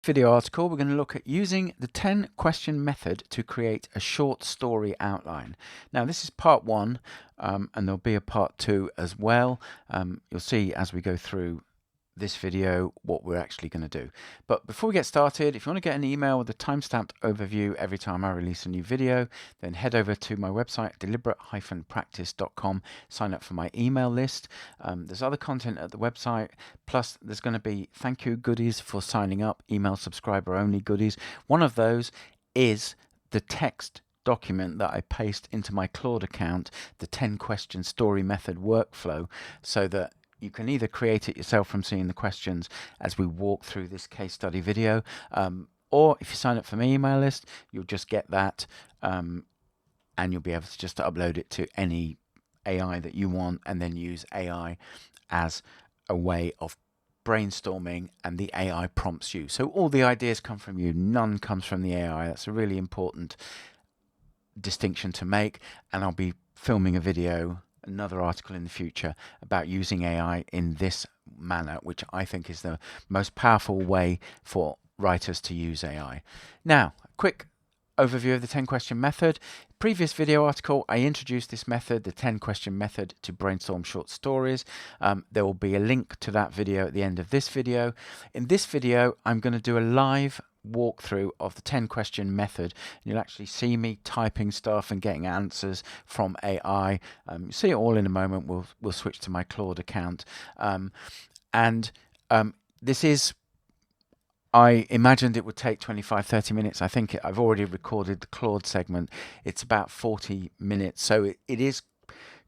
Video article, we're going to look at using the 10 question method to create a short story outline. Now this is part one, and there'll be a part two as well. You'll see as we go through this video what we're actually going to do. But before we get started, if you want to get an email with a timestamped overview every time I release a new video, then head over to my website deliberate-practice.com, sign up for my email list. There's other content at the website, plus there's going to be thank you goodies for signing up, email subscriber only goodies. One of those is the text document that I paste into my Claude account, the 10 question story method workflow, so that you can either create it yourself from seeing the questions as we walk through this case study video, or if you sign up for my email list, you'll just get that, and you'll be able to just upload it to any AI that you want, and then use AI as a way of brainstorming, and the AI prompts you. So all the ideas come from you, none comes from the AI. That's a really important distinction to make, and I'll be filming a video, another article in the future about using AI in this manner, which I think is the most powerful way for writers to use AI. Now, a quick overview of the 10 question method. Previous video article, I introduced this method, the 10 question method, to brainstorm short stories. There will be a link to that video at the end of this video. In this video, I'm going to do a live walkthrough of the 10 question method. You'll actually see me typing stuff and getting answers from AI. You'll see it all in a moment. We'll switch to my Claude account. This is, I imagined it would take 25-30 minutes. I think I've already recorded the Claude segment. It's about 40 minutes, so it is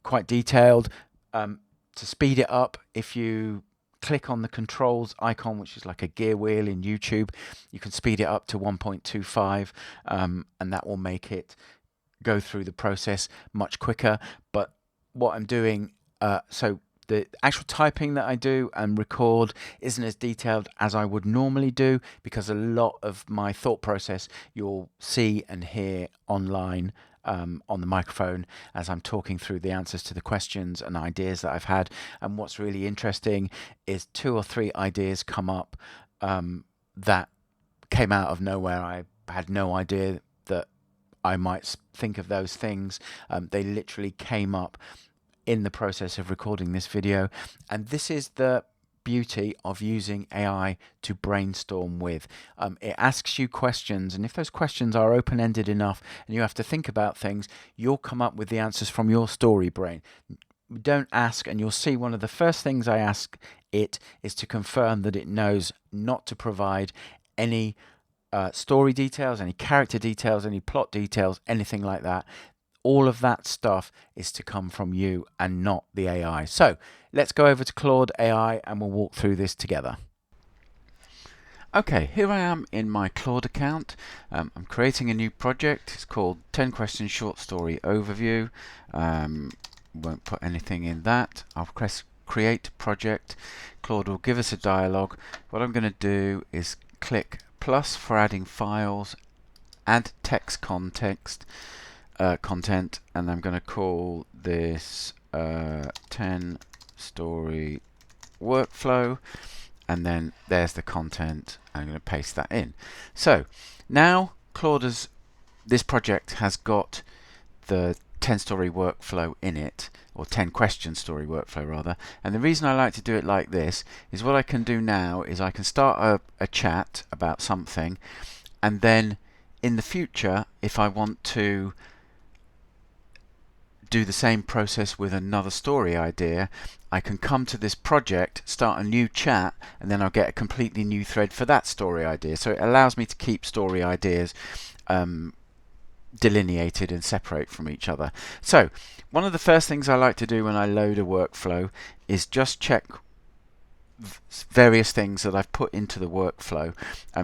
quite detailed. To speed it up, if you click on the controls icon, which is like a gear wheel in YouTube, you can speed it up to 1.25, and that will make it go through the process much quicker. But what I'm doing, so the actual typing that I do and record isn't as detailed as I would normally do, because a lot of my thought process you'll see and hear online on the microphone as I'm talking through the answers to the questions and ideas that I've had. And what's really interesting is 2 or 3 ideas come up that came out of nowhere. I had no idea that I might think of those things. They literally came up in the process of recording this video, and this is the beauty of using AI to brainstorm with. It asks you questions, and if those questions are open-ended enough and you have to think about things, you'll come up with the answers from your story brain. Don't ask, and you'll see one of the first things I ask it is to confirm that it knows not to provide any story details, any character details, any plot details, anything like that. All of that stuff is to come from you and not the AI. So let's go over to Claude AI and we'll walk through this together. Okay, here I am in my Claude account. I'm creating a new project. It's called 10 Questions Short Story Overview. Won't put anything in that. I'll press Create Project. Claude will give us a dialog. What I'm going to do is click plus for adding files, add text content, and I'm going to call this 10 story workflow, and then there's the content. I'm going to paste that in. So now this project has got the 10 story workflow in it, or 10 question story workflow rather. And the reason I like to do it like this is what I can do now is I can start a chat about something, and then in the future, if I want to do the same process with another story idea, I can come to this project, start a new chat, and then I'll get a completely new thread for that story idea. So it allows me to keep story ideas delineated and separate from each other. So one of the first things I like to do when I load a workflow is just check various things that I've put into the workflow.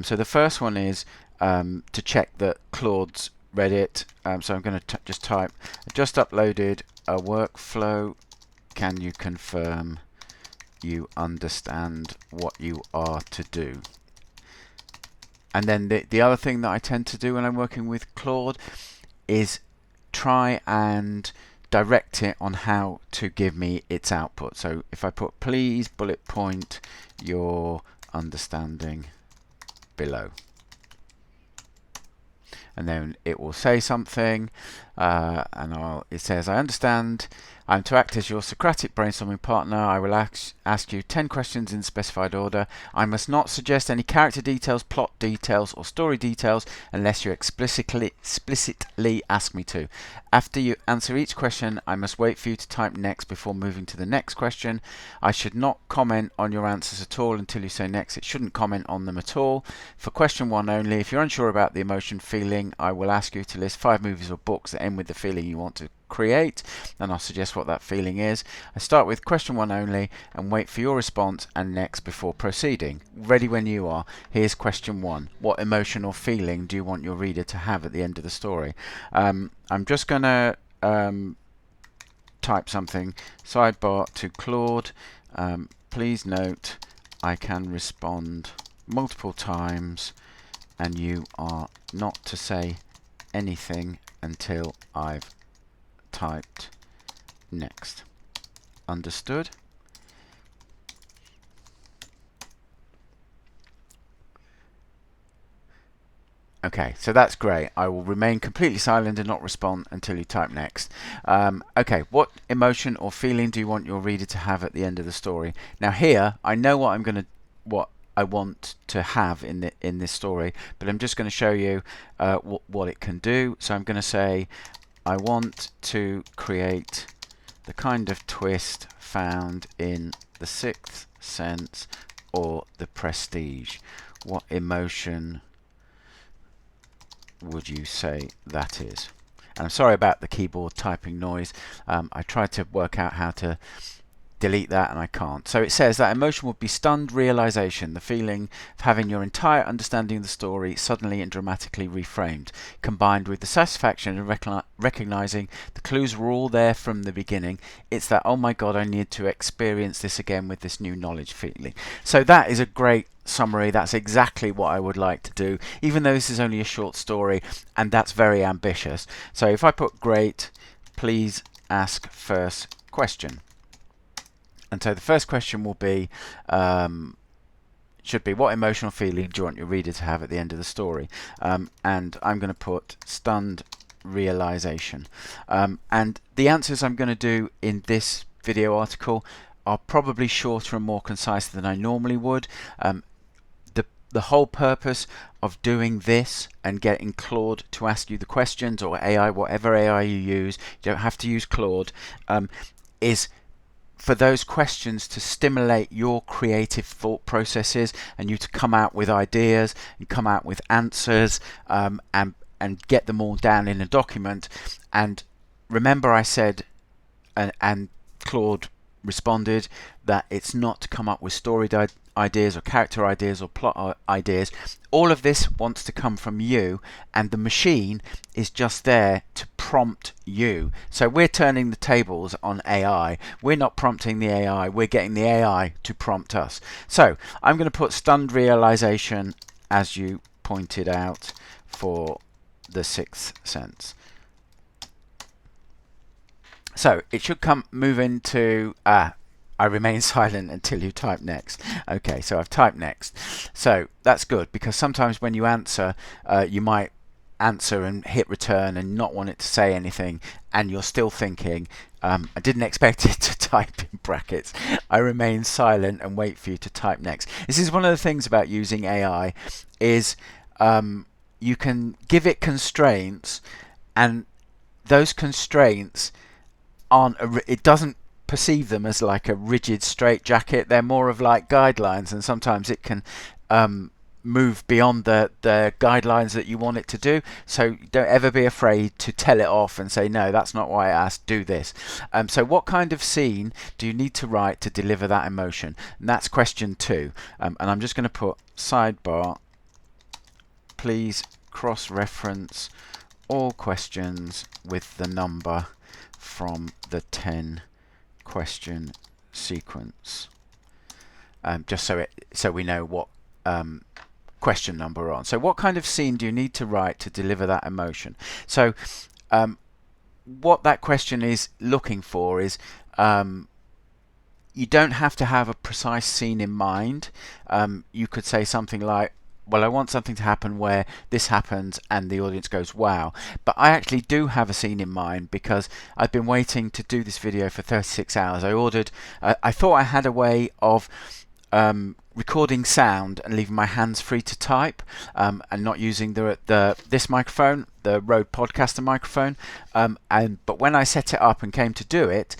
So the first one is to check that Claude's read it. So I'm going to just type, just uploaded a workflow. Can you confirm you understand what you are to do? And then the other thing that I tend to do when I'm working with Claude is try and direct it on how to give me its output. So if I put please bullet point your understanding below. And then it will say something, and it says, I understand I'm to act as your Socratic brainstorming partner. I will ask you 10 questions in specified order. I must not suggest any character details, plot details, or story details unless you explicitly ask me to. After you answer each question, I must wait for you to type next before moving to the next question. I should not comment on your answers at all until you say next. It shouldn't comment on them at all. For question 1 only, if you're unsure about the emotion feeling, I will ask you to list 5 movies or books that end with the feeling you want to create, and I'll suggest what that feeling is. I start with question 1 only and wait for your response and next before proceeding. Ready when you are. Here's question 1. What emotion or feeling do you want your reader to have at the end of the story? I'm just going to type something. Sidebar to Claude. Please note I can respond multiple times and you are not to say anything until I've typed next. Understood? Okay, so that's great. I will remain completely silent and not respond until you type next. Okay, what emotion or feeling do you want your reader to have at the end of the story? Now here, I know what I want to have in this story, but I'm just going to show you what it can do. So I'm going to say, I want to create the kind of twist found in The Sixth Sense or The Prestige. What emotion would you say that is? And I'm sorry about the keyboard typing noise. I tried to work out how to delete that and I can't. So it says that emotion would be stunned realization, the feeling of having your entire understanding of the story suddenly and dramatically reframed, combined with the satisfaction of recognizing the clues were all there from the beginning. It's that, oh my god, I need to experience this again with this new knowledge feeling. So that is a great summary. That's exactly what I would like to do, even though this is only a short story, and that's very ambitious. So if I put great, please ask first question. And so the first question will be, should be, what emotional feeling do you want your reader to have at the end of the story? And I'm going to put stunned realization. And the answers I'm going to do in this video article are probably shorter and more concise than I normally would. The whole purpose of doing this and getting Claude to ask you the questions, or AI, whatever AI you use, you don't have to use Claude, is for those questions to stimulate your creative thought processes and you to come out with ideas and come out with answers, and get them all down in a document. And remember I said, and Claude responded, that it's not to come up with story ideas or character ideas or plot ideas. All of this wants to come from you, and the machine is just there to prompt you. So we're turning the tables on AI. We're not prompting the AI, we're getting the AI to prompt us. So I'm going to put stunned realization, as you pointed out, for The Sixth Sense. So it should move into I remain silent until you type next. Okay, so I've typed next. So that's good, because sometimes when you answer, you might answer and hit return and not want it to say anything, and you're still thinking, I didn't expect it to type in brackets. I remain silent and wait for you to type next. This is one of the things about using AI, is you can give it constraints, and those constraints it doesn't perceive them as like a rigid straitjacket. They're more of like guidelines, and sometimes it can move beyond the guidelines that you want it to do. So don't ever be afraid to tell it off and say, no, that's not why I asked, do this. So what kind of scene do you need to write to deliver that emotion? And that's question 2. And I'm just going to put sidebar, please cross-reference all questions with the number from the 10 question sequence, just so we know what question number we're on. So what kind of scene do you need to write to deliver that emotion? So what that question is looking for is, you don't have to have a precise scene in mind. You could say something like, well, I want something to happen where this happens and the audience goes, wow. But I actually do have a scene in mind because I've been waiting to do this video for 36 hours. I thought I had a way of recording sound and leaving my hands free to type, and not using this microphone, the Rode Podcaster microphone. But when I set it up and came to do it,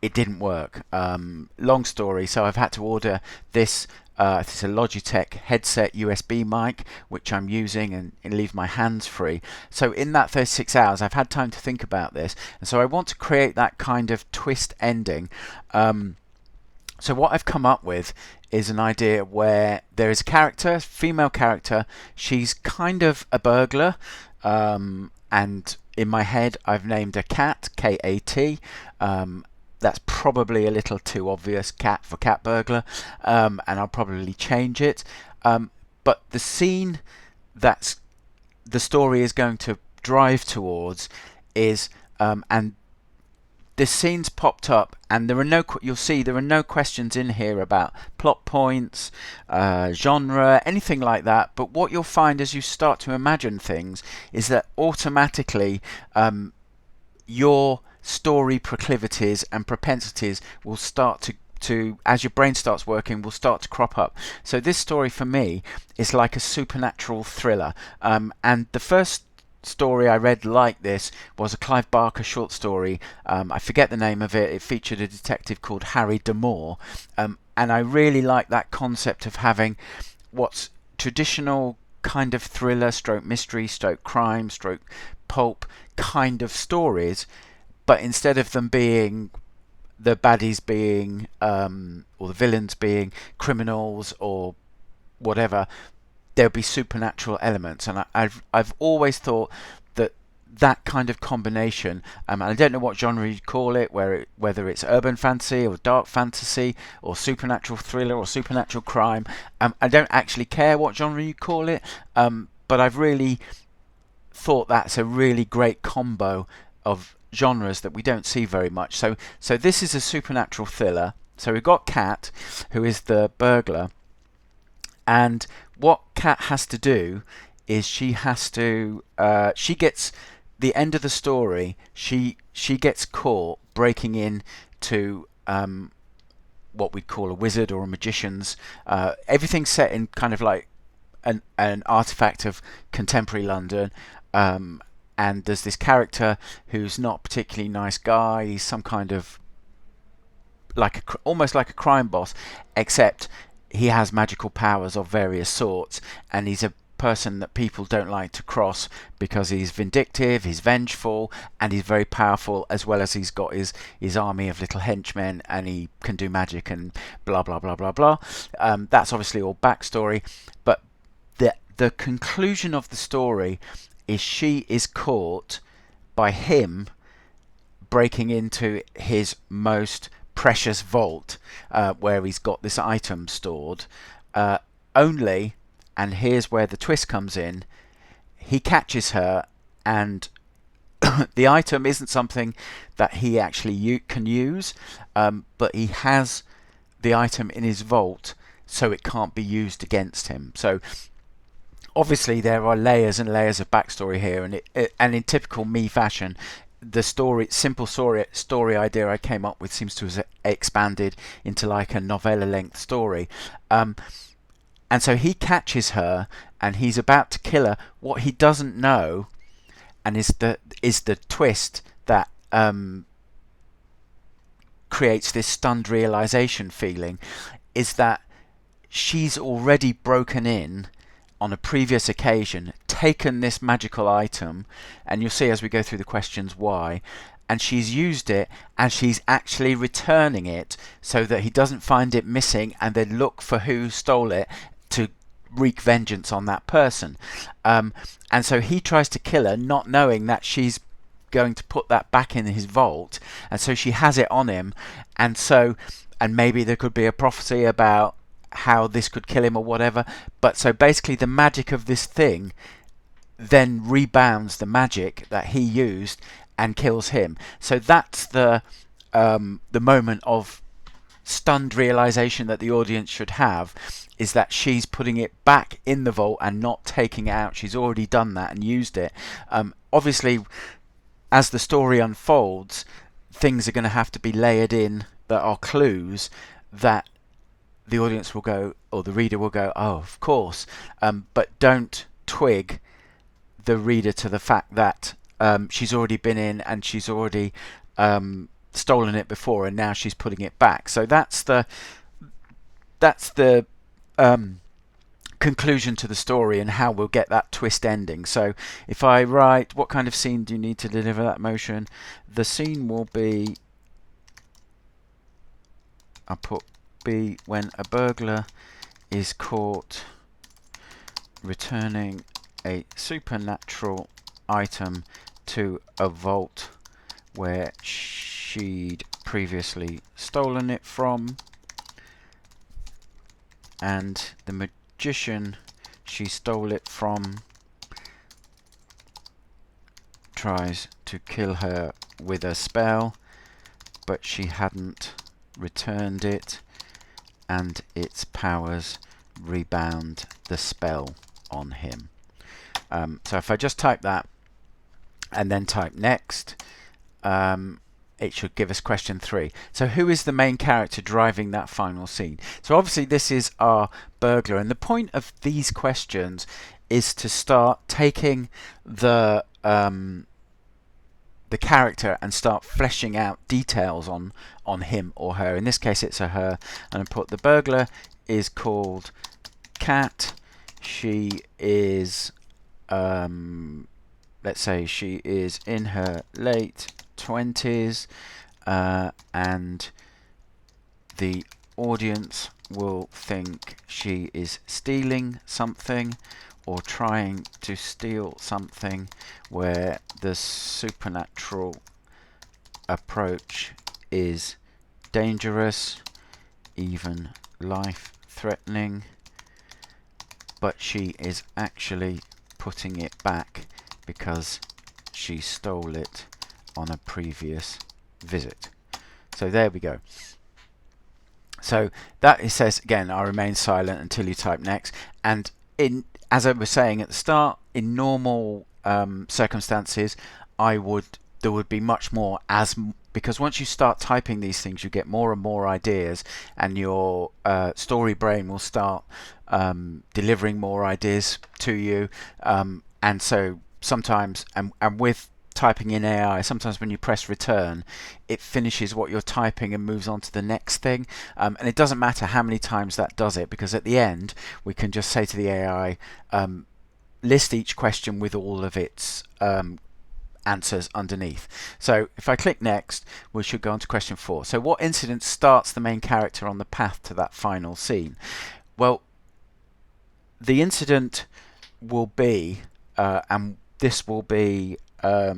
it didn't work. Long story, so I've had to order this. It's a Logitech headset USB mic, which I'm using and leave my hands free. So in that 36 hours, I've had time to think about this. And so I want to create that kind of twist ending. So what I've come up with is an idea where there is a character, female character. She's kind of a burglar. And in my head, I've named her Cat, K-A-T. That's probably a little too obvious, cat for cat burglar, and I'll probably change it. But the scene that's the story is going to drive towards is, and the scene's popped up, and you'll see there are no questions in here about plot points, genre, anything like that. But what you'll find as you start to imagine things is that automatically your story proclivities and propensities will start to as your brain starts working, will start to crop up. So this story for me is like a supernatural thriller, and the first story I read like this was a Clive Barker short story. I forget the name of it. It featured a detective called Harry Damore, and I really like that concept of having what's traditional kind of thriller stroke mystery stroke crime stroke pulp kind of stories, but instead of them being the baddies being or the villains being criminals or whatever, there'll be supernatural elements. And I've always thought that kind of combination, and I don't know what genre you call it, whether it's urban fantasy or dark fantasy or supernatural thriller or supernatural crime. I don't actually care what genre you call it, but I've really thought that's a really great combo of genres that we don't see very much. So this is a supernatural thriller. So we've got Cat, who is the burglar, and what Cat has to do is she gets the end of the story. She gets caught breaking in to what we'd call a wizard or a magician's. Everything's set in kind of like an artifact of contemporary London. And there's this who's not a particularly nice guy. He's some kind of almost like a crime boss, except he has magical powers of various sorts, and he's a person that people don't like to cross because he's vindictive, he's vengeful, and he's very powerful, as well as he's got his army of little henchmen, and he can do magic and blah blah blah blah blah. That's obviously all backstory, but the conclusion of the story is she is caught by him breaking into his most precious vault, where he's got this item stored. Only, and here's where the twist comes in, he catches her, and the item isn't something that he actually can use, but he has the item in his vault, so it can't be used against him. So obviously there are layers and layers of backstory here, and in typical me fashion, the simple story idea I came up with seems to have expanded into like a novella length story. And so he catches her, and he's about to kill her. What he doesn't know, and is the twist that creates this stunned realization feeling, is that she's already broken in on a previous occasion, taken this magical item, and you'll see as we go through the questions why, and she's used it, and she's actually returning it so that he doesn't find it missing and then look for who stole it to wreak vengeance on that person. And so he tries to kill her, not knowing that she's going to put that back in his vault, and so she has it on him, and maybe there could be a prophecy about how this could kill him or whatever. But so basically the magic of this thing then rebounds the magic that he used and kills him. So that's the moment of stunned realization that the audience should have is that she's putting it back in the vault and not taking it out. She's already done that and used it. Obviously, as the story unfolds, things are going to have to be layered in that are clues that the audience will go, or the reader will go, oh, of course, but don't twig the reader to the fact that she's already been in and she's already stolen it before, and now she's putting it back. So that's the conclusion to the story and how we'll get that twist ending. So if I write, what kind of scene do you need to deliver that motion? The scene will be, I'll put B, when a burglar is caught returning a supernatural item to a vault where she'd previously stolen it from, and the magician she stole it from tries to kill her with a spell, but she hadn't returned it, and its powers rebound the spell on him. So if I just type that and then type next, it should give us question 3. So who is the main character driving that final scene? So obviously this is our burglar, and the point of these questions is to start taking the character and start fleshing out details on him or her. In this case it's a her, and I put the burglar is called Kat. She is let's say she is in her late 20s, and the audience will think she is stealing something or trying to steal something, where the supernatural approach is dangerous, even life-threatening, but she is actually putting it back because she stole it on a previous visit. So there we go. So that it says again, I remain silent until you type next. And as I was saying at the start, in normal circumstances, there would be much more, because once you start typing these things, you get more and more ideas, and your story brain will start delivering more ideas to you. And so sometimes, and with typing in AI, sometimes when you press return, it finishes what you're typing and moves on to the next thing. And it doesn't matter how many times that does it, because at the end we can just say to the AI, list each question with all of its answers underneath. So if I click next, we should go on to question 4. So what incident starts the main character on the path to that final scene? Well, the incident will be, and this will be, so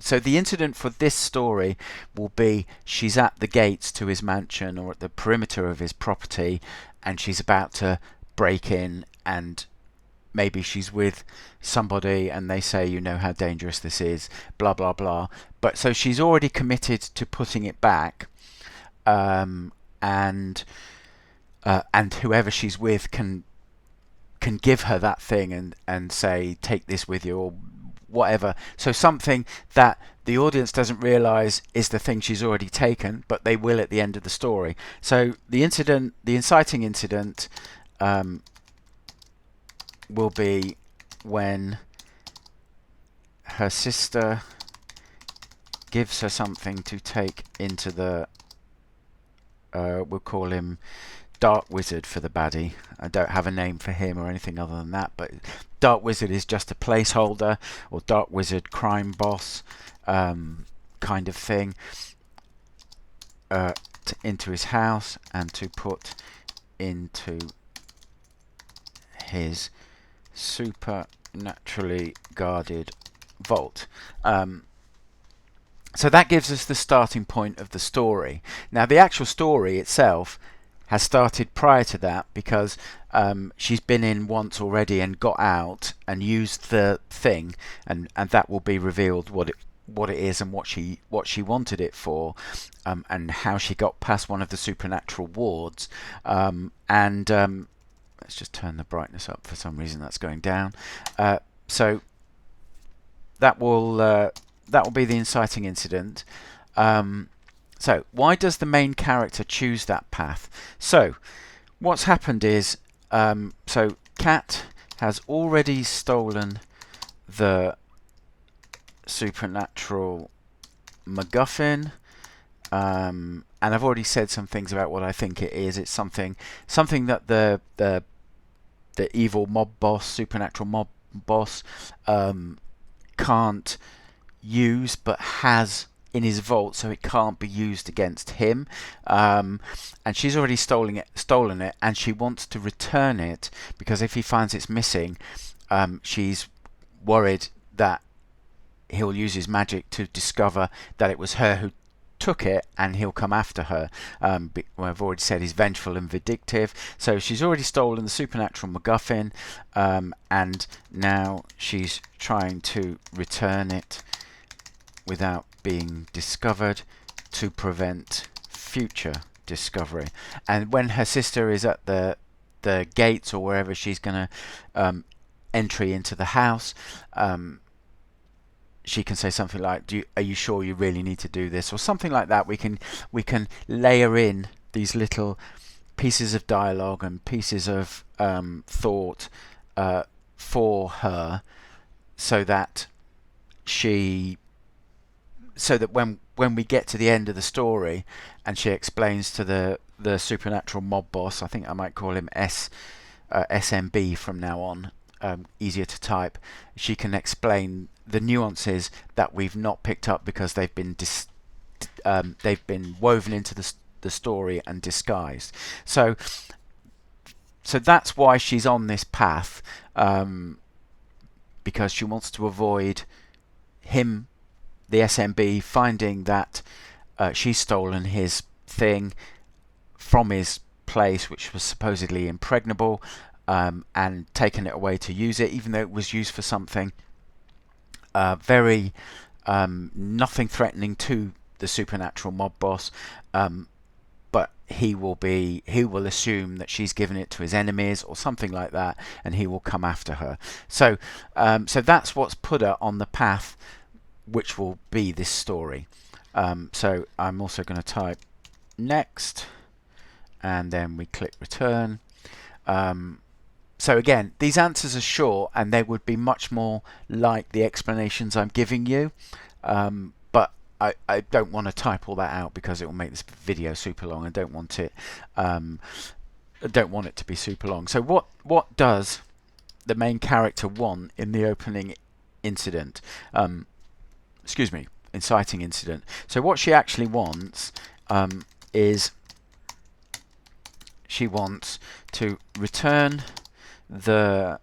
the incident for this story will be, she's at the gates to his mansion or at the perimeter of his property, and she's about to break in, and maybe she's with somebody and they say, you know how dangerous this is, blah blah blah. But so she's already committed to putting it back, and whoever she's with can give her that thing and say, take this with you or whatever. So something that the audience doesn't realize is the thing she's already taken, but they will at the end of the story. So the inciting incident will be when her sister gives her something to take into the, we'll call him Dark Wizard for the baddie. I don't have a name for him or anything other than that, but Dark Wizard is just a placeholder, or Dark Wizard crime boss kind of thing, into his house and to put into his supernaturally guarded vault. So that gives us the starting point of the story. Now the actual story itself has started prior to that, because she's been in once already and got out and used the thing, and that will be revealed what what it is and what she wanted it for, and how she got past one of the supernatural wards. And let's just turn the brightness up. For some reason, that's going down. So that will be the inciting incident. So why does the main character choose that path? So what's happened is, so Kat has already stolen the supernatural MacGuffin, and I've already said some things about what I think it is. It's something that the evil mob boss, supernatural mob boss, can't use, but has in his vault, so it can't be used against him. And she's already stolen it, and she wants to return it because if he finds it's missing, she's worried that he'll use his magic to discover that it was her who took it, and he'll come after her. I've already said he's vengeful and vindictive, so she's already stolen the supernatural MacGuffin, and now she's trying to return it without being discovered to prevent future discovery. And when her sister is at the gates or wherever she's going to entry into the house, she can say something like, are you sure you really need to do this, or something like that. We can layer in these little pieces of dialogue and pieces of thought for her, so that when we get to the end of the story and she explains to the supernatural mob boss, I think I might call him SMB from now on, easier to type, she can explain the nuances that we've not picked up because they've been woven into the story and disguised. So that's why she's on this path, because she wants to avoid him, the SMB, finding that she's stolen his thing from his place, which was supposedly impregnable, and taken it away to use it, even though it was used for something very nothing threatening to the supernatural mob boss, but he will assume that she's given it to his enemies or something like that, and he will come after her. So that's what's put her on the path which will be this story. So I'm also going to type next, and then we click return. So again, these answers are short, and they would be much more like the explanations I'm giving you, but I don't want to type all that out because it will make this video super long. I don't want it to be super long. So what does the main character want in the opening incident? Inciting incident. So what she actually wants is she wants to return the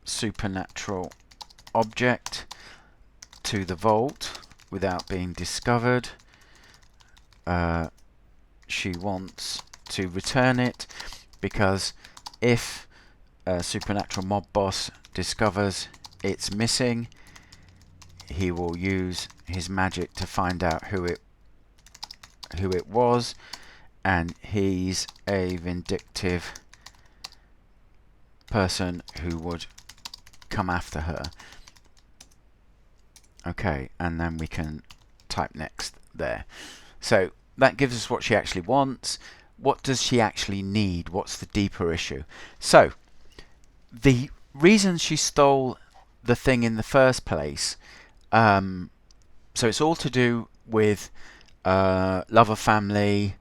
supernatural object to the vault without being discovered. She wants to return it because if a supernatural mob boss discovers it's missing, he will use his magic to find out who it was, and he's a vindictive person who would come after her. Okay, and then we can type next there. So that gives us what she actually wants. What does she actually need? What's the deeper issue? So the reason she stole the thing in the first place, so it's all to do with love of family,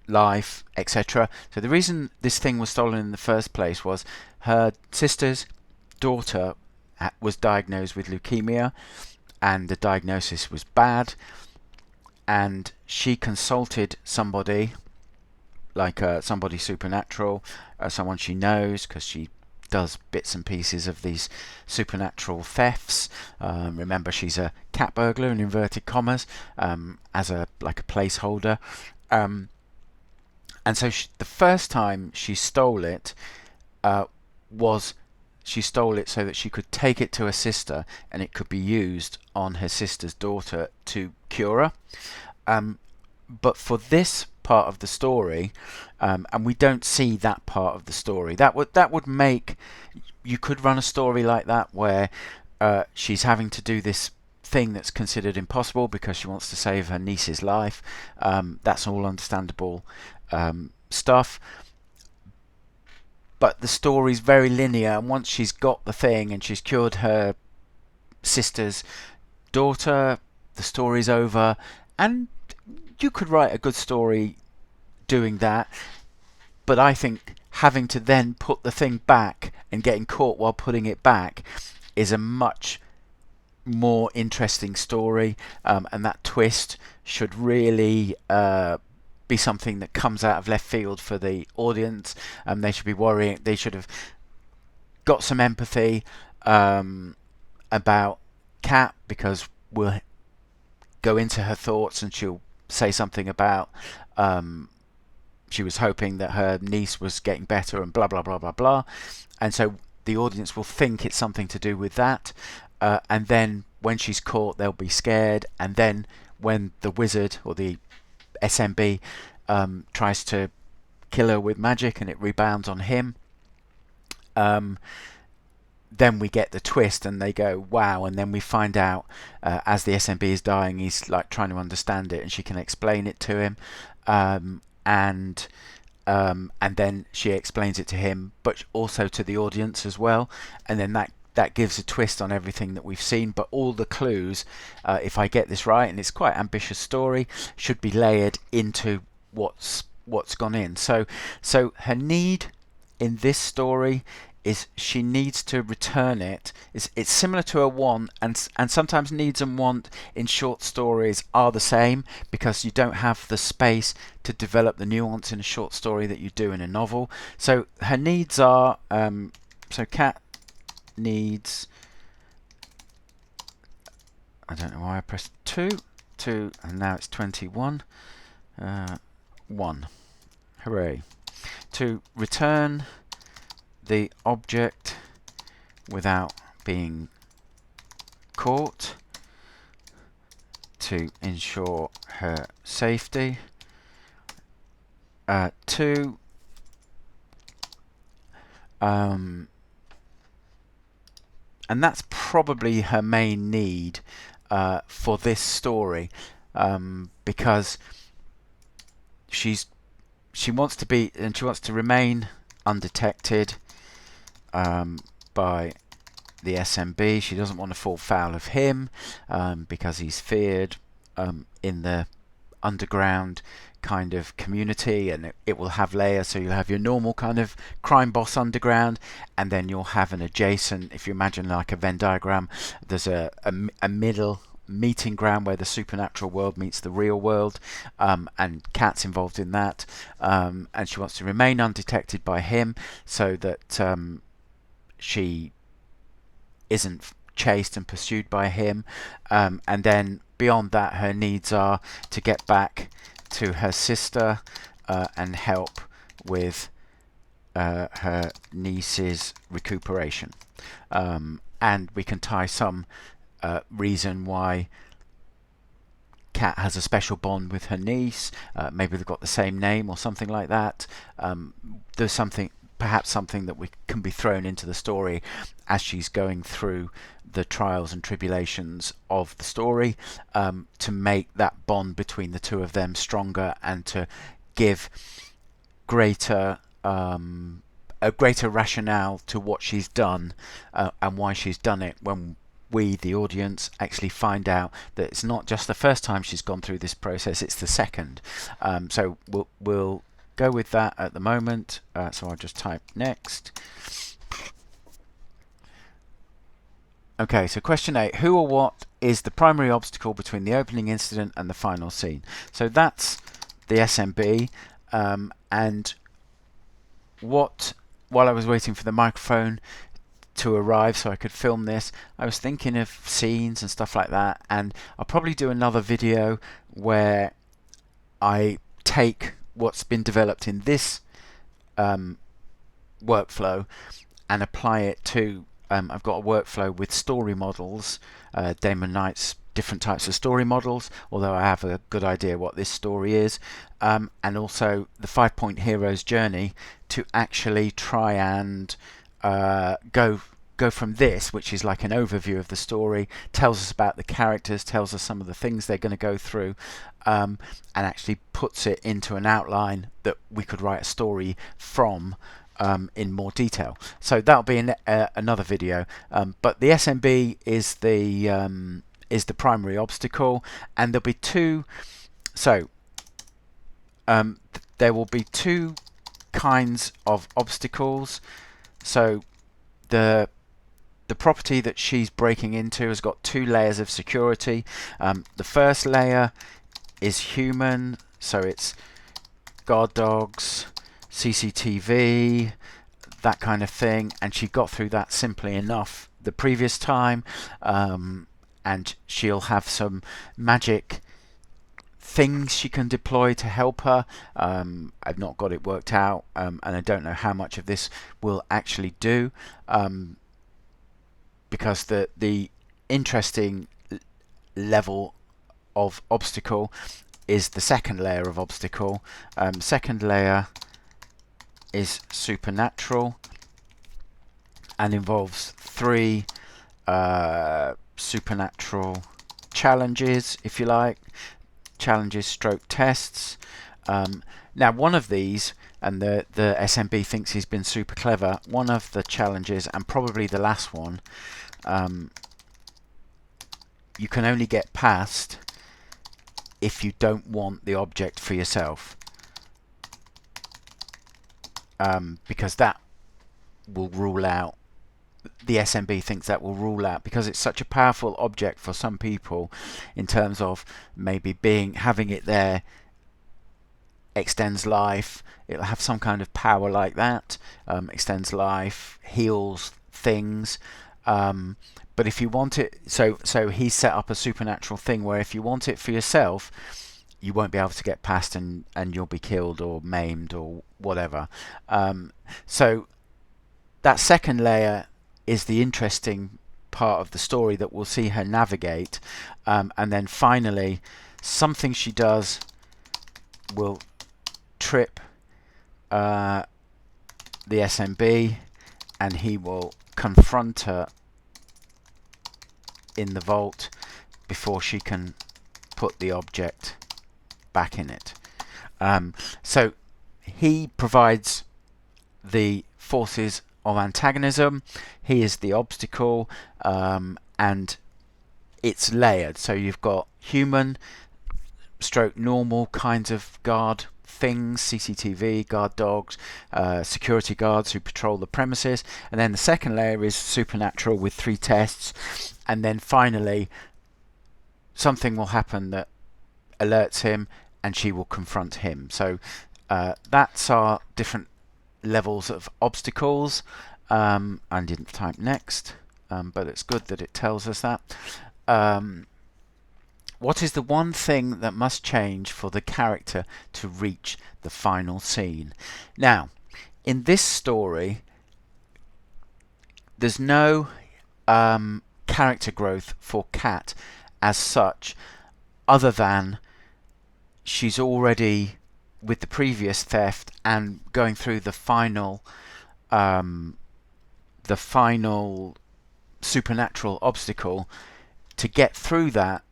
life, etc. So the reason this thing was stolen in the first place was her sister's daughter was diagnosed with leukemia, and the diagnosis was bad, and she consulted somebody, like somebody supernatural, someone she knows, because she does bits and pieces of these supernatural thefts. Remember, she's a cat burglar in inverted commas, as a placeholder. And so the first time she stole it was she stole it so that she could take it to her sister and it could be used on her sister's daughter to cure her. But for this part of the story, and we don't see that part of the story, that would make, you could run a story like that where she's having to do this thing that's considered impossible because she wants to save her niece's life. That's all understandable stuff. But the story's very linear, and once she's got the thing and she's cured her sister's daughter, the story's over. And you could write a good story doing that, but I think having to then put the thing back and getting caught while putting it back is a much more interesting story, and that twist should really be something that comes out of left field for the audience. They should be worrying, they should have got some empathy about Kat, because we'll go into her thoughts and she'll say something about she was hoping that her niece was getting better and blah blah blah blah blah, and so the audience will think it's something to do with that, and then when she's caught they'll be scared, and then when the wizard or the SMB tries to kill her with magic and it rebounds on him, then we get the twist and they go wow, and then we find out as the SMB is dying, he's like trying to understand it and she can explain it to him, and then she explains it to him but also to the audience as well, and then that gives a twist on everything that we've seen. But all the clues, if I get this right, and it's quite an ambitious story, should be layered into what's gone in. So her need in this story is she needs to return it. It's similar to a want, and sometimes needs and want in short stories are the same, because you don't have the space to develop the nuance in a short story that you do in a novel. So her needs are, so Kat needs, I don't know why I pressed 2, and now it's 21. 1. Hooray. To return the object without being caught, to ensure her safety. 2. And that's probably her main need for this story, because she wants to be, and she wants to remain undetected by the SMB. She doesn't want to fall foul of him because he's feared in the underground kind of community, and it will have layers. So you'll have your normal kind of crime boss underground, and then you'll have an adjacent, if you imagine like a Venn diagram, there's a middle meeting ground where the supernatural world meets the real world, and Kat's involved in that, and she wants to remain undetected by him so that she isn't chased and pursued by him, and then beyond that her needs are to get back to her sister and help with her niece's recuperation, and we can tie some reason why Kat has a special bond with her niece. Maybe they've got the same name or something like that. There's perhaps something that we can be thrown into the story as she's going through the trials and tribulations of the story, to make that bond between the two of them stronger, and to give a greater rationale to what she's done and why she's done it, when we, the audience, actually find out that it's not just the first time she's gone through this process, it's the second. So we'll go with that at the moment. So I'll just type next. Okay, so question 8. Who or what is the primary obstacle between the opening incident and the final scene? So that's the SMB, and while I was waiting for the microphone to arrive so I could film this, I was thinking of scenes and stuff like that, and I'll probably do another video where I take what's been developed in this workflow and apply it to, I've got a workflow with story models, Damon Knight's different types of story models, although I have a good idea what this story is, and also the 5-point hero's journey, to actually try and go from this, which is like an overview of the story, tells us about the characters, tells us some of the things they're going to go through, and actually puts it into an outline that we could write a story from in more detail. So that'll be another video, but the SMB is the primary obstacle, and there'll be two. So there will be two kinds of obstacles. So the property that she's breaking into has got two layers of security. The first layer is human, so it's guard dogs, CCTV, that kind of thing, and she got through that simply enough the previous time, and she'll have some magic things she can deploy to help her. I've not got it worked out, and I don't know how much of this will actually do, because the interesting level of obstacle is the second layer of obstacle. Second layer is supernatural and involves 3 supernatural challenges, if you like, challenges stroke tests. Now one of these, and the SMB thinks he's been super clever, one of the challenges, and probably the last one, you can only get past if you don't want the object for yourself, because that will rule out, the SMB thinks that will rule out, because it's such a powerful object for some people, in terms of maybe having it there extends life, it'll have some kind of power like that, extends life, heals things, but if you want it, so he set up a supernatural thing where if you want it for yourself, you won't be able to get past, and you'll be killed or maimed or whatever. So that second layer is the interesting part of the story that we'll see her navigate, and then finally something she does will trip the SMB, and he will confront her in the vault before she can put the object back in it. So he provides the forces of antagonism, he is the obstacle, and it's layered. So you've got human stroke normal kinds of guard things, CCTV, guard dogs, security guards who patrol the premises, and then the second layer is supernatural with 3 tests, and then finally something will happen that alerts him and she will confront him. So that's our different levels of obstacles. I didn't type next, but it's good that it tells us that. What is the one thing that must change for the character to reach the final scene? Now, in this story, there's no character growth for Kat as such, other than she's already, with the previous theft and going through the final supernatural obstacle, to get through that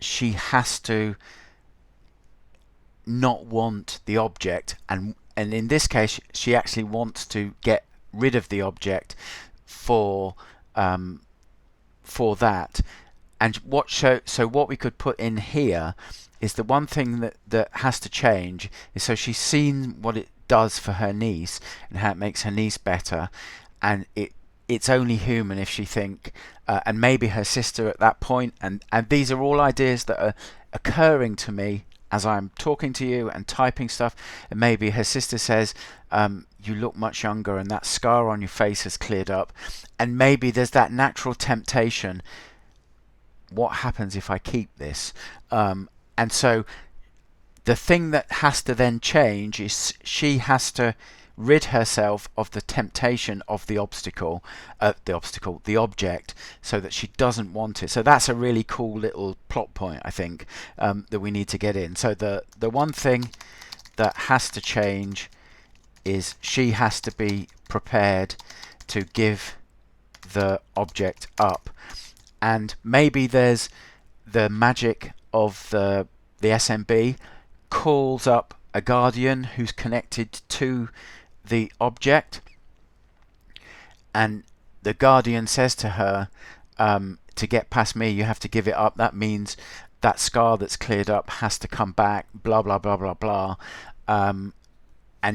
she has to not want the object, and in this case she actually wants to get rid of the object for that. And what we could put in here is the one thing that has to change is, so she's seen what it does for her niece and how it makes her niece better, and it's only human if she think, and maybe her sister at that point, and these are all ideas that are occurring to me as I'm talking to you and typing stuff. And maybe her sister says, you look much younger and that scar on your face has cleared up, and maybe there's that natural temptation, what happens if I keep this? And so the thing that has to then change is she has to rid herself of the temptation of the object, so that she doesn't want it. So that's a really cool little plot point, I think, that we need to get in. So the one thing that has to change is she has to be prepared to give the object up. And maybe there's the magic of the SMB calls up a guardian who's connected to the object, and the guardian says to her, to get past me you have to give it up. That means that scar that's cleared up has to come back, blah blah blah blah blah, and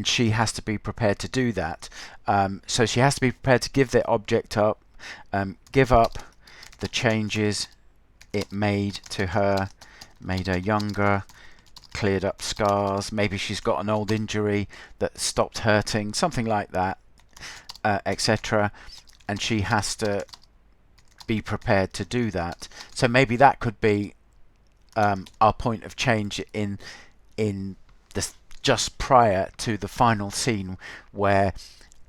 she has to be prepared to do that. So she has to be prepared to give the object up, give up the changes it made to her, made her younger, cleared up scars, maybe she's got an old injury that stopped hurting, something like that, etc. And she has to be prepared to do that. So maybe that could be our point of change in this, just prior to the final scene, where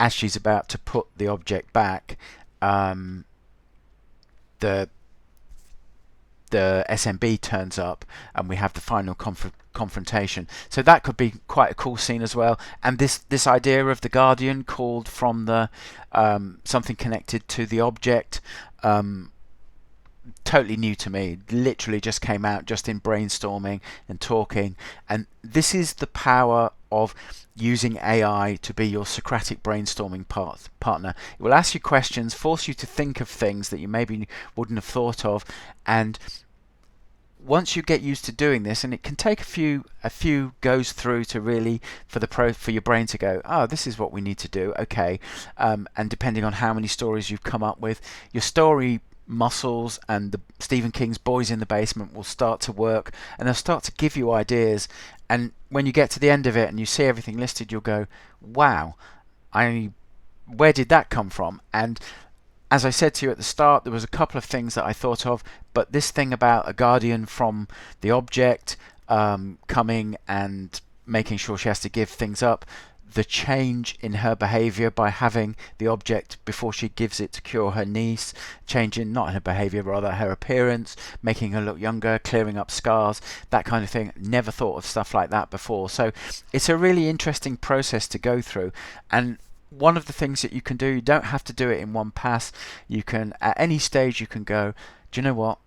as she's about to put the object back, the SMB turns up and we have the final confrontation. So that could be quite a cool scene as well. And this idea of the guardian called from the something connected to the object, totally new to me, literally just came out just in brainstorming and talking. And this is the power of using AI to be your Socratic brainstorming partner. It will ask you questions, force you to think of things that you maybe wouldn't have thought of, and once you get used to doing this, and it can take a few goes through to really for your brain to go, oh, this is what we need to do, okay. And depending on how many stories you've come up with, your story muscles and the Stephen King's Boys in the Basement will start to work, and they'll start to give you ideas. And when you get to the end of it and you see everything listed, you'll go, wow, where did that come from? And as I said to you at the start, there was a couple of things that I thought of, but this thing about a guardian from the object coming and making sure she has to give things up, the change in her behavior by having the object before she gives it to cure her niece, changing not her behavior, rather her appearance, making her look younger, clearing up scars, that kind of thing. Never thought of stuff like that before. So it's a really interesting process to go through. And one of the things that you can do, you don't have to do it in one pass. You can, at any stage, you can go, do you know what?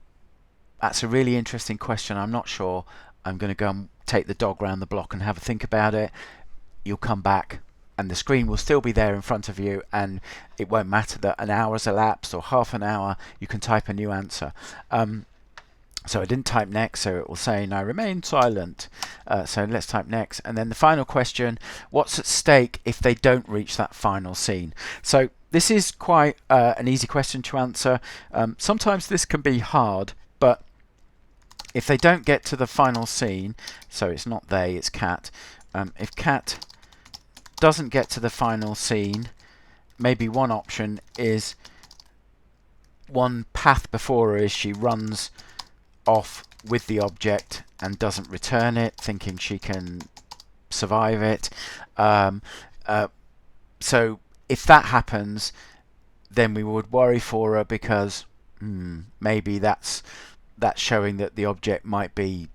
That's a really interesting question. I'm not sure. I'm going to go and take the dog round the block and have a think about it. You'll come back and the screen will still be there in front of you, and it won't matter that an hour's elapsed or half an hour. You can type a new answer. So I didn't type next, so it will say now remain silent. So let's type next. And then the final question, what's at stake if they don't reach that final scene? So this is quite an easy question to answer. Sometimes this can be hard, but if they don't get to the final scene, so it's not they, it's Cat. If Cat doesn't get to the final scene, maybe one option is, one path before her is she runs off with the object and doesn't return it, thinking she can survive it. So if that happens, then we would worry for her, because maybe that's showing that the object might be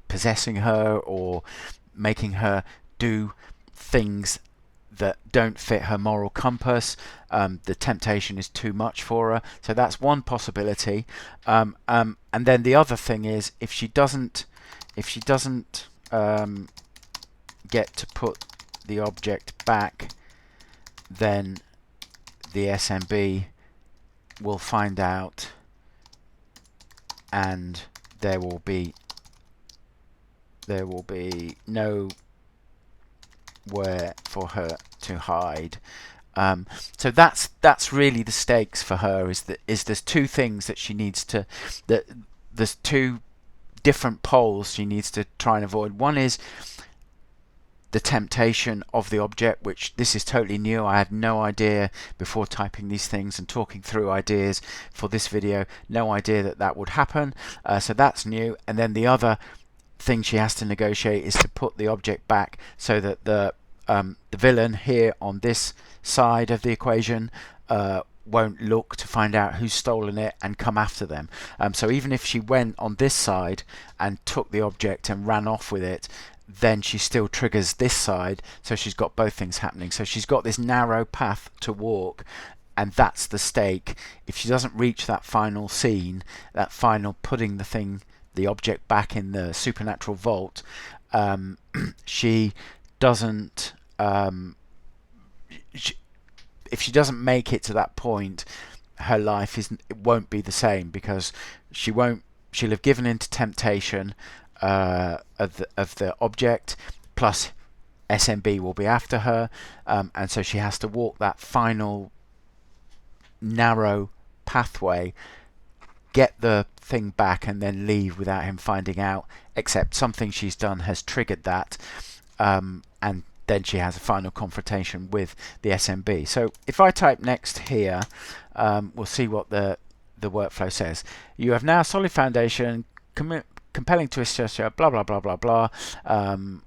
possessing her or making her do things that don't fit her moral compass. The temptation is too much for her. So that's one possibility. And then the other thing is, if she doesn't get to put the object back, then the SMB will find out, and there will be nowhere for her to hide. So that's really the stakes for her, is there's two things that she needs to, there's two different poles she needs to try and avoid. One is the temptation of the object, which this is totally new. I had no idea before typing these things and talking through ideas for this video, no idea that would happen. So that's new. And then the other thing she has to negotiate is to put the object back so that the the villain here on this side of the equation won't look to find out who's stolen it and come after them. So even if she went on this side and took the object and ran off with it, then she still triggers this side, so she's got both things happening. So she's got this narrow path to walk, and that's the stake. If she doesn't reach that final scene, that final putting the object back in the supernatural vault, she doesn't if she doesn't make it to that point, her life it won't be the same, because she'll have given into temptation of the object, plus SMB will be after her, and so she has to walk that final narrow pathway, get the thing back, and then leave without him finding out, except something she's done has triggered that, and then she has a final confrontation with the SMB. So if I type next here, we'll see what the workflow says. You have now solid foundation, compelling twist gesture, blah blah blah blah blah, and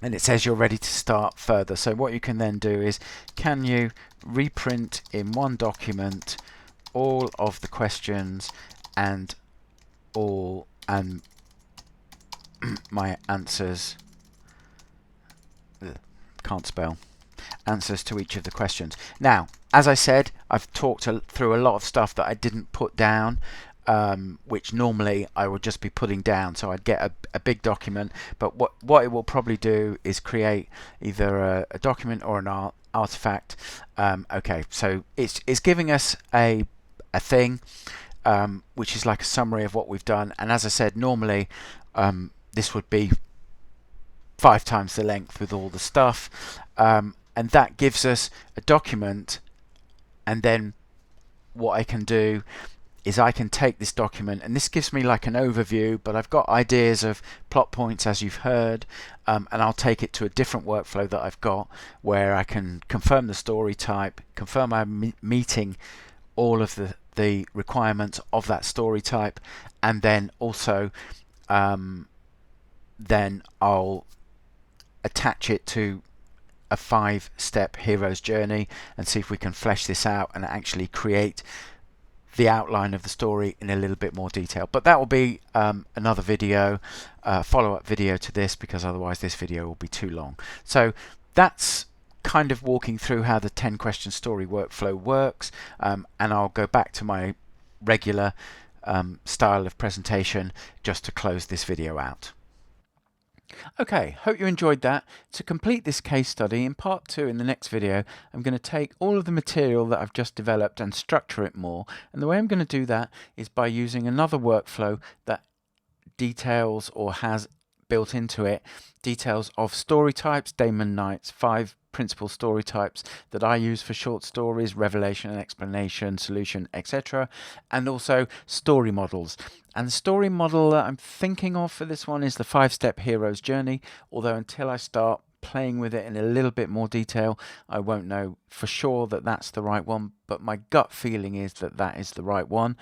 it says you're ready to start further. So what you can then do is, can you reprint in one document all of the questions and my answers, can't spell, answers to each of the questions. Now, as I said, I've talked through a lot of stuff that I didn't put down, which normally I would just be putting down, so I'd get a big document, but what it will probably do is create either a document or an artifact. Okay, so it's giving us a thing, which is like a summary of what we've done, and as I said, normally this would be 5 times the length with all the stuff, and that gives us a document. And then what I can do is I can take this document, and this gives me like an overview, but I've got ideas of plot points, as you've heard, and I'll take it to a different workflow that I've got, where I can confirm the story type, confirm I'm meeting all of the requirements of that story type, and then also then I'll attach it to a 5-step hero's journey and see if we can flesh this out and actually create the outline of the story in a little bit more detail. But that will be another video, follow-up video to this, because otherwise this video will be too long. So that's kind of walking through how the 10 question story workflow works, and I'll go back to my regular style of presentation just to close this video out. Okay, hope you enjoyed that. To complete this case study, in part 2 in the next video, I'm going to take all of the material that I've just developed and structure it more. And the way I'm going to do that is by using another workflow that details, or has built into it, details of story types, Damon Knight's 5 principal story types that I use for short stories: revelation, explanation, solution, etc., and also story models. And the story model that I'm thinking of for this one is the 5-step hero's journey, although until I start playing with it in a little bit more detail, I won't know for sure that that's the right one, but my gut feeling is that that is the right one.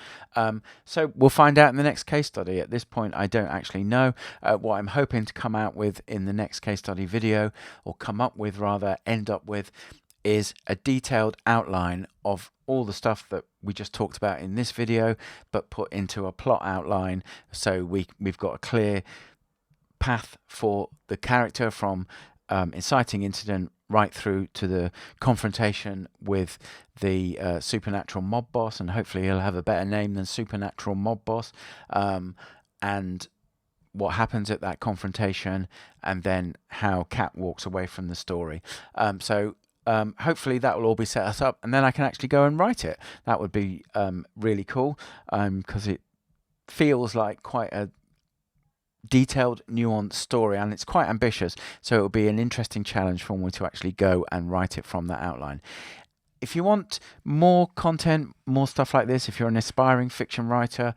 So we'll find out in the next case study. At this point, I don't actually know. What I'm hoping to come out with in the next case study video, or come up with rather, end up with, is a detailed outline of all the stuff that we just talked about in this video, but put into a plot outline, so we've got a clear path for the character from inciting incident right through to the confrontation with the supernatural mob boss, and hopefully he'll have a better name than supernatural mob boss, and what happens at that confrontation, and then how Kat walks away from the story. Hopefully that will all be set us up, and then I can actually go and write it. That would be really cool, because it feels like quite a detailed, nuanced story, and it's quite ambitious, so it will be an interesting challenge for me to actually go and write it from that outline. If you want more content, more stuff like this, if you're an aspiring fiction writer,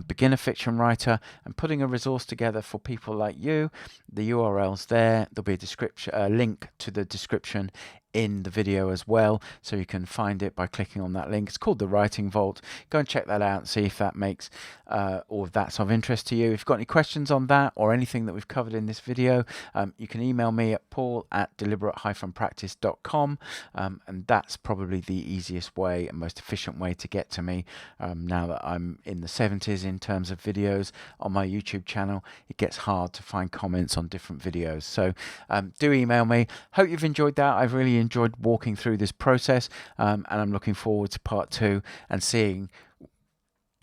beginner fiction writer, and putting a resource together for people like you, the URL's there. There'll be a link to the description in the video as well, so you can find it by clicking on that link. It's called the Writing Vault. Go and check that out and see if that makes or if that's of interest to you. If you've got any questions on that or anything that we've covered in this video, you can email me at paul@deliberate-practice.com, and that's probably the easiest way and most efficient way to get to me. Now that I'm in the 70s in terms of videos on my YouTube channel, it gets hard to find comments on different videos. So do email me. Hope you've enjoyed that. I've really enjoyed walking through this process, and I'm looking forward to part 2 and seeing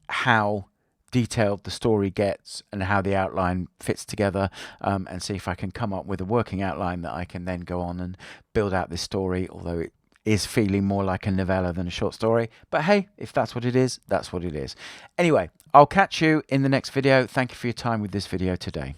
how detailed the story gets and how the outline fits together, and see if I can come up with a working outline that I can then go on and build out this story, although it is feeling more like a novella than a short story. But hey, if that's what it is, that's what it is. Anyway, I'll catch you in the next video. Thank you for your time with this video today.